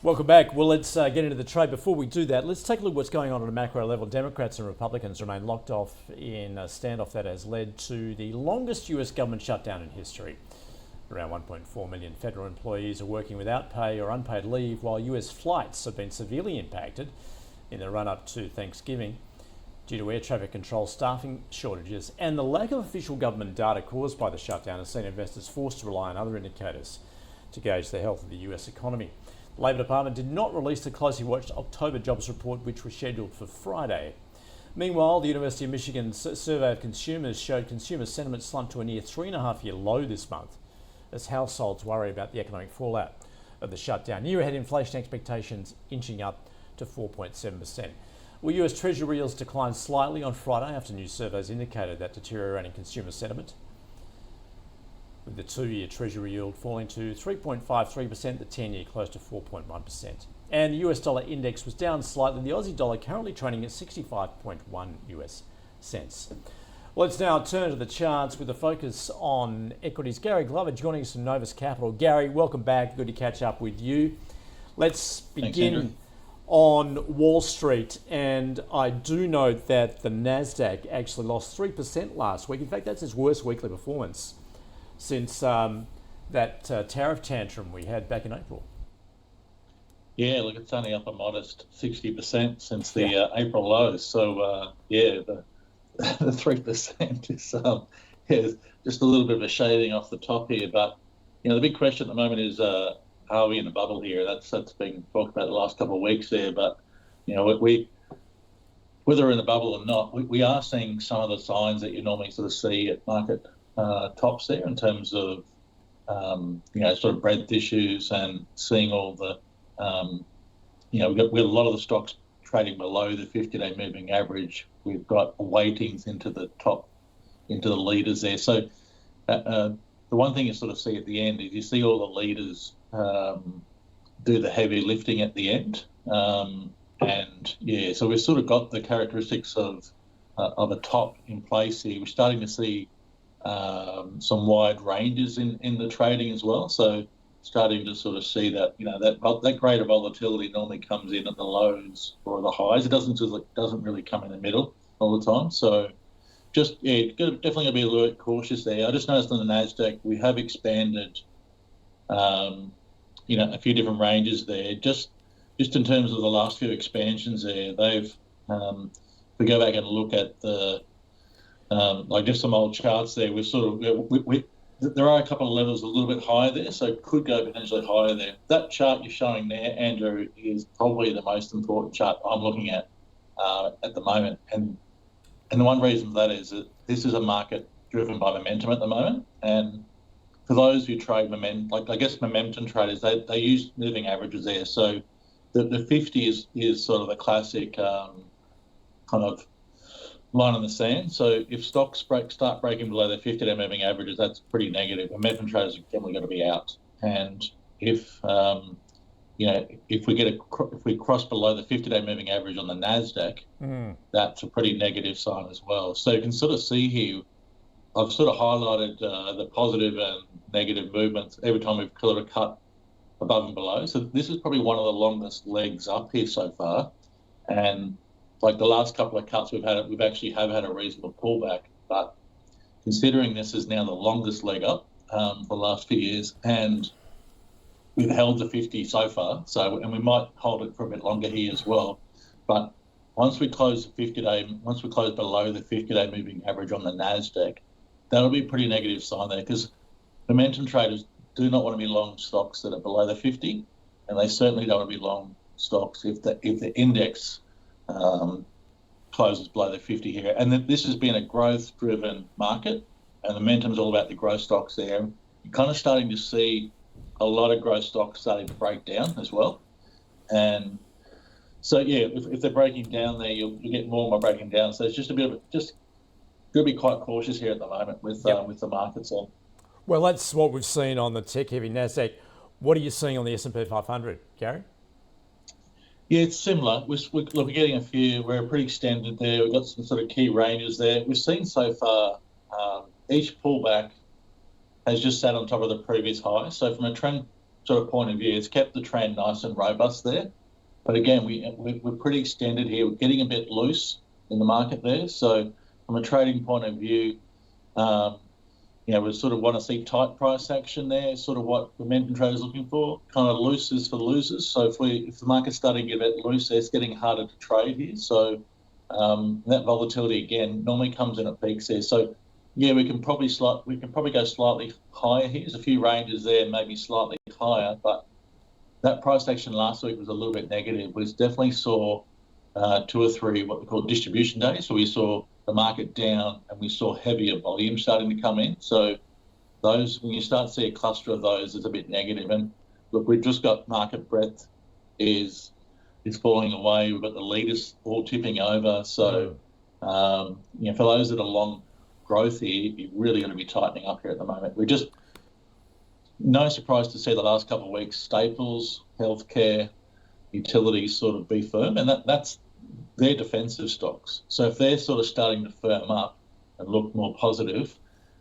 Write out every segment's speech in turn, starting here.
Welcome back. Well, let's get into the trade. Before we do that, let's take a look at what's going on at a macro level. Democrats and Republicans remain locked off in a standoff that has led to the longest US government shutdown in history. Around 1.4 million federal employees are working without pay or unpaid leave, while US flights have been severely impacted in the run-up to Thanksgiving due to air traffic control staffing shortages, and the lack of official government data caused by the shutdown has seen investors forced to rely on other indicators to gauge the health of the US economy. The Labor Department did not release the closely watched October jobs report, which was scheduled for Friday. Meanwhile, the University of Michigan's survey of consumers showed consumer sentiment slumped to a near 3.5-year low this month as households worry about the economic fallout of the shutdown. Year-ahead inflation expectations inching up to 4.7%. Well, US Treasury yields declined slightly on Friday after new surveys indicated that deteriorating consumer sentiment, with the 2-year Treasury yield falling to 3.53%, the 10-year close to 4.1%. And the US dollar index was down slightly, the Aussie dollar currently trading at 65.1 US cents. Let's now turn to the charts with a focus on equities. Gary Glover joining us from Novus Capital. Gary, welcome back. Good to catch up with you. Let's begin on Wall Street. And I do note that the Nasdaq actually lost 3% last week. In fact, that's its worst weekly performance since that tariff tantrum we had back in April. Yeah, look, it's only up a modest 60% since the April lows. So, the 3% is just a little bit of a shading off the top here. But, the big question at the moment is, are we in a bubble here? That's been talked about the last couple of weeks there. But, we whether we're in a bubble or not, we are seeing some of the signs that you normally sort of see at market tops there in terms of, sort of breadth issues and seeing all the, we've got a lot of the stocks trading below the 50-day moving average. We've got weightings into the leaders there. So the one thing you sort of see at the end is you see all the leaders do the heavy lifting at the end. So we've sort of got the characteristics of a top in place here. We're starting to see some wide ranges in the trading as well. So starting to sort of see that, that greater volatility normally comes in at the lows or the highs. It doesn't really come in the middle all the time. So definitely going to be a little bit cautious there. I just noticed on the Nasdaq we have expanded, a few different ranges there. Just in terms of the last few expansions there, they've if we go back and look at the just some old charts there, we've sort of there are a couple of levels a little bit higher there, so it could go potentially higher there. That chart you're showing there, Andrew, is probably the most important chart I'm looking at the moment. And the one reason for that is that this is a market driven by momentum at the moment. And for those who trade momentum, momentum traders, they use moving averages there. So the 50 is sort of the classic kind of line in the sand. So if stocks start breaking below the 50-day moving averages, that's pretty negative. Momentum traders are generally going to be out. And if if we cross below the 50-day moving average on the Nasdaq, that's a pretty negative sign as well. So you can sort of see here, I've sort of highlighted the positive and negative movements every time we've sort of cut above and below. So this is probably one of the longest legs up here so far. And like the last couple of cuts we've had a reasonable pullback, but considering this is now the longest leg up for the last few years, and we've held the 50 so far, and we might hold it for a bit longer here as well. But once we close below the 50-day moving average on the Nasdaq, that'll be a pretty negative sign there, because momentum traders do not want to be long stocks that are below the 50, and they certainly don't want to be long stocks if the index closes below the 50 here. And this has been a growth-driven market, and momentum's all about the growth stocks there. You're kind of starting to see a lot of growth stocks starting to break down as well. And so, if they're breaking down there, you'll get more and more breaking down. So it's just a bit of got to be quite cautious here at the moment with the markets on. Well, that's what we've seen on the tech-heavy Nasdaq. What are you seeing on the S&P 500, Gary? Yeah, it's similar. We're getting a few. We're pretty extended there. We've got some sort of key ranges there. We've seen so far each pullback has just sat on top of the previous high. So from a trend sort of point of view, it's kept the trend nice and robust there. But again, we're pretty extended here. We're getting a bit loose in the market there. So from a trading point of view, we sort of want to see tight price action there, sort of what momentum traders are looking for, kind of loose for losers. So if the market's starting to get a bit loose, it's getting harder to trade here. So that volatility, again, normally comes in at peaks there. So, yeah, we can probably go slightly higher here. There's a few ranges there, maybe slightly higher, but that price action last week was a little bit negative. We definitely saw 2 or 3 what we call distribution days. So we saw the market down and we saw heavier volume starting to come in. So those, when you start to see a cluster of those, it's a bit negative. And look, we've just got market breadth is falling away. We've got the leaders all tipping over. So, for those that are long growth here, you're really going to be tightening up here at the moment. We're just no surprise to see the last couple of weeks, staples, healthcare, utilities sort of be firm, and that's their defensive stocks. So if they're sort of starting to firm up and look more positive,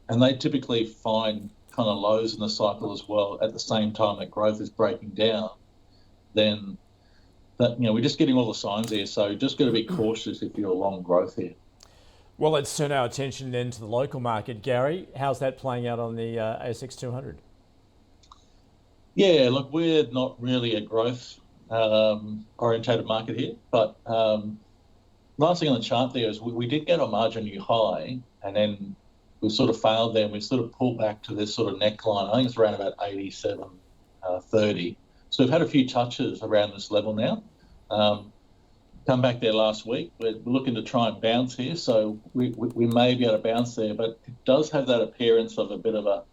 and they typically find kind of lows in the cycle as well at the same time that growth is breaking down, then that, we're just getting all the signs here. So just got to be cautious if you're long growth here. Well, let's turn our attention then to the local market. Gary, how's that playing out on the ASX 200? Yeah, look, we're not really a growth orientated market here, but last thing on the chart there is we did get a margin new high, and then we sort of failed there, and we sort of pulled back to this sort of neckline. I think it's around about 87.30. So we've had a few touches around this level now. Come back there last week. We're looking to try and bounce here, so we may be able to bounce there, but it does have that appearance of a bit of a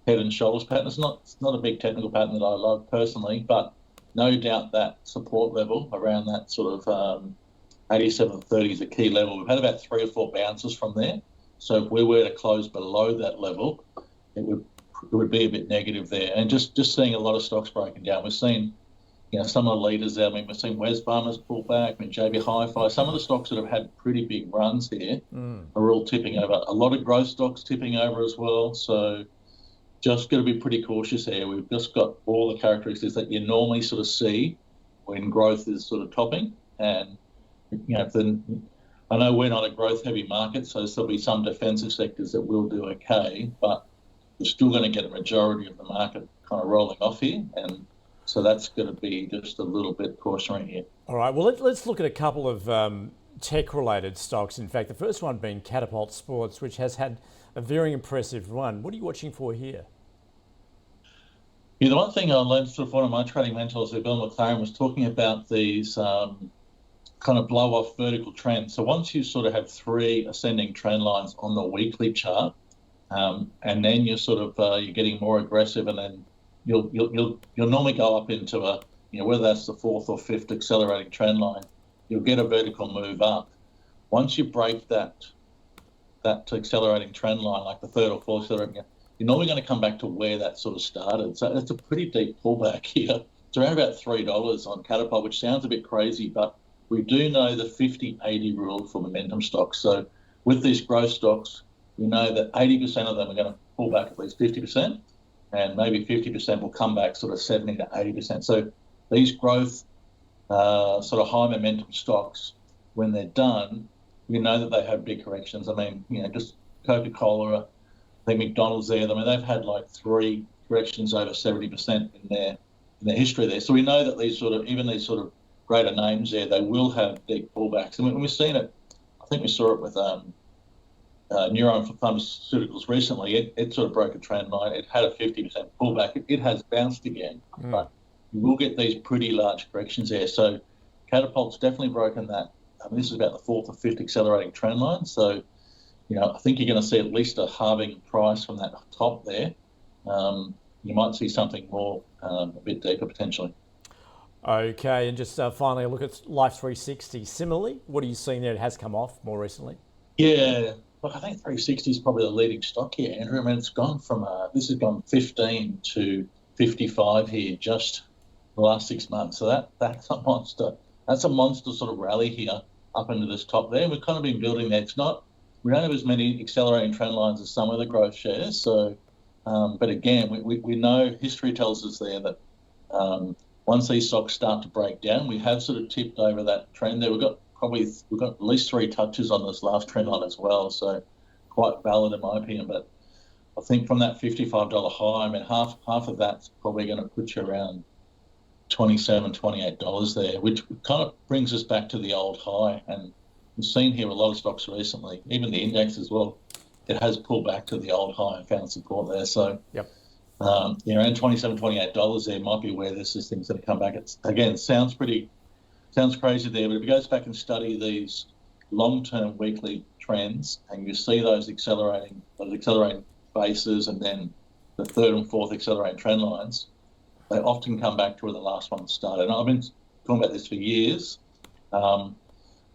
head and shoulders pattern. It's not a big technical pattern that I love personally, but no doubt that support level around that sort of 87.30 is a key level. We've had about 3 or 4 bounces from there. So if we were to close below that level, it would be a bit negative there. And just seeing a lot of stocks breaking down. We've seen, some of the leaders there. I mean, we've seen Wesfarmers pull back, JB Hi-Fi. Some of the stocks that have had pretty big runs here are all tipping over. A lot of growth stocks tipping over as well. So just got to be pretty cautious here. We've just got all the characteristics that you normally sort of see when growth is sort of topping. And, I know we're not a growth-heavy market, so there'll be some defensive sectors that will do okay, but we're still going to get a majority of the market kind of rolling off here. And so that's going to be just a little bit cautionary here. All right, well, let's look at a couple of tech-related stocks. In fact, the first one being Catapult Sports, which has had a very impressive run. What are you watching for here? Yeah, the one thing I learned sort of one of my trading mentors, Bill McLaren, was talking about these kind of blow-off vertical trends. So once you sort of have 3 ascending trend lines on the weekly chart, and then you're sort of you're getting more aggressive, and then you'll normally go up into a whether that's the 4th or 5th accelerating trend line, you'll get a vertical move up. Once you break that accelerating trend line, like the 3rd or 4th accelerating, you're normally going to come back to where that sort of started. So it's a pretty deep pullback here. It's around about $3 on Catapult, which sounds a bit crazy, but we do know the 50-80 rule for momentum stocks. So with these growth stocks, we know that 80% of them are going to pull back at least 50%, and maybe 50% will come back sort of 70 to 80%. So these growth sort of high momentum stocks, when they're done, we know that they have big corrections. I mean, just Coca-Cola, I think McDonald's there. I mean, they've had like 3 corrections over 70% in their history there. So we know that these sort of greater names there, they will have deep pullbacks. And we've seen it. I think we saw it with Neuron Pharmaceuticals recently. It sort of broke a trend line. It had a 50% pullback. It has bounced again, but you will get these pretty large corrections there. So Catapult's definitely broken that. I mean, this is about the 4th or 5th accelerating trend line. So, I think you're going to see at least a halving price from that top there. You might see something more a bit deeper potentially. Okay, and just finally a look at Life 360. Similarly, what are you seeing there? It has come off more recently. Yeah, look, I think 360 is probably the leading stock here, Andrew. I mean, it's gone from this has gone 15 to 55 here just the last 6 months. So that's a monster. That's a monster sort of rally here up into this top there. We've kind of been building that. We don't have as many accelerating trend lines as some of the growth shares. So, but again, we know history tells us there that Once these stocks start to break down, we have sort of tipped over that trend there. We've got at least 3 touches on this last trend line as well, so quite valid in my opinion. But I think from that $55 high, I mean, half of that's probably going to put you around $27, $28 there, which kind of brings us back to the old high. And we've seen here a lot of stocks recently, even the index as well. It has pulled back to the old high and found support there. So, yep. Around $27, $28 there might be where this thing's going to come back. It's, again, sounds crazy there, but if it goes back and study these long-term weekly trends, and you see those accelerating bases, and then the third and fourth accelerating trend lines, they often come back to where the last one started. And I've been talking about this for years. Go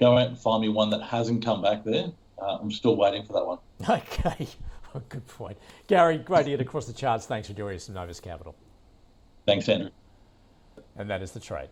out and find me one that hasn't come back there. I'm still waiting for that one. Okay. Good point. Gary, great to get across the charts. Thanks for joining us from Novus Capital. Thanks, Andrew. And that is the trade.